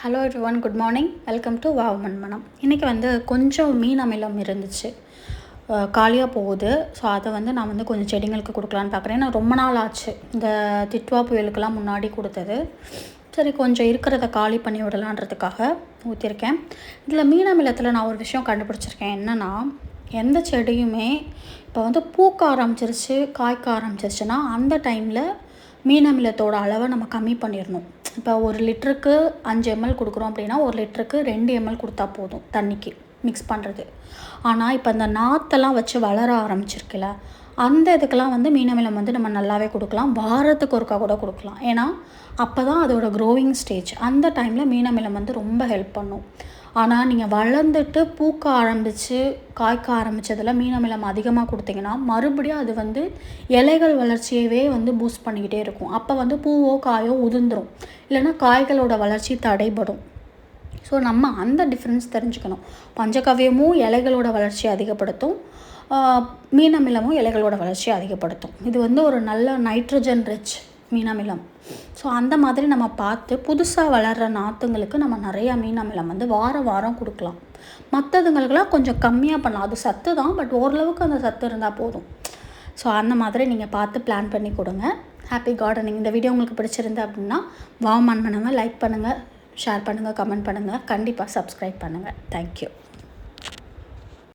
Hello everyone, good morning. Welcome to wow மண்மனம். இன்றைக்கி கொஞ்சம் மீன் அமிலம் இருந்துச்சு, காலியாக போகுது. ஸோ அதை நான் கொஞ்சம் செடிங்களுக்கு கொடுக்கலான்னு பார்க்குறேன். ஏன்னா ரொம்ப நாள் ஆச்சு, இந்த திட்வா புயலுக்கெல்லாம் முன்னாடி கொடுத்தது. சரி, கொஞ்சம் இருக்கிறத காலி பண்ணி விடலான்றதுக்காக ஊற்றிருக்கேன். இதில் மீன் அமிலத்தில் நான் ஒரு விஷயம் கண்டுபிடிச்சிருக்கேன். என்னென்னா, எந்த செடியுமே இப்போ பூக்க ஆரம்பிச்சிருச்சு, காய்க்க ஆரம்பிச்சிருச்சுன்னா அந்த டைமில் மீன் அமிலத்தோட அளவை நம்ம கம்மி பண்ணிடணும். இப்போ 1 லிட்டருக்கு 5 ml கொடுக்குறோம் அப்படின்னா 1 லிட்டருக்கு 2 ml கொடுத்தா போதும் தண்ணிக்கு மிக்ஸ் பண்ணுறது. ஆனால் இப்போ அந்த நாற்றெல்லாம் வச்சு வளர ஆரம்பிச்சிருக்குல்ல, அந்த இதுக்கெல்லாம் மீன் அமிலம் நம்ம நல்லாவே கொடுக்கலாம். வாரத்துக்கு ஒருக்கா கூட கொடுக்கலாம். ஏன்னா அப்போ தான் அதோட க்ரோவிங் ஸ்டேஜ். அந்த டைமில் மீன் அமிலம் ரொம்ப ஹெல்ப் பண்ணும். ஆனால் நீங்கள் வளர்ந்துட்டு பூக்க ஆரம்பித்து காய்க்க ஆரம்பித்ததில் மீன் அமிலம் அதிகமாக கொடுத்தீங்கன்னா மறுபடியும் அது இலைகள் வளர்ச்சியவே பூஸ்ட் பண்ணிக்கிட்டே இருக்கும். அப்போ பூவோ காயோ உதிர்ந்துடும், இல்லைன்னா காய்களோட வளர்ச்சி தடைபடும். ஸோ நம்ம அந்த டிஃப்ரென்ஸ் தெரிஞ்சுக்கணும். பஞ்சகவ்யமும் இலைகளோட வளர்ச்சியை அதிகப்படுத்தும், மீன் அமிலமும் இலைகளோட வளர்ச்சியை அதிகப்படுத்தும். இது ஒரு நல்ல நைட்ரஜன் ரிச் மீன் அமிலம். ஸோ அந்த மாதிரி நம்ம பார்த்து புதுசாக வளர்கிற நாற்றுங்களுக்கு நம்ம நிறையா மீன் அமிலம் வாரம் கொடுக்கலாம். மற்றதுங்களுக்கெல்லாம் கொஞ்சம் கம்மியாக பண்ணலாம். அது சத்து தான், பட் ஓரளவுக்கு அந்த சத்து இருந்தால் போதும். ஸோ அந்த மாதிரி நீங்கள் பார்த்து பிளான் பண்ணி கொடுங்க. Happy gardening. இந்த வீடியோ உங்களுக்கு பிடிச்சிருந்தா அப்படின்னா வாவ் மண்மனமை லைக் பண்ணுங்கள், ஷேர் பண்ணுங்கள், கமெண்ட் பண்ணுங்கள், கண்டிப்பாக சப்ஸ்கிரைப் பண்ணுங்கள். தேங்க்யூ.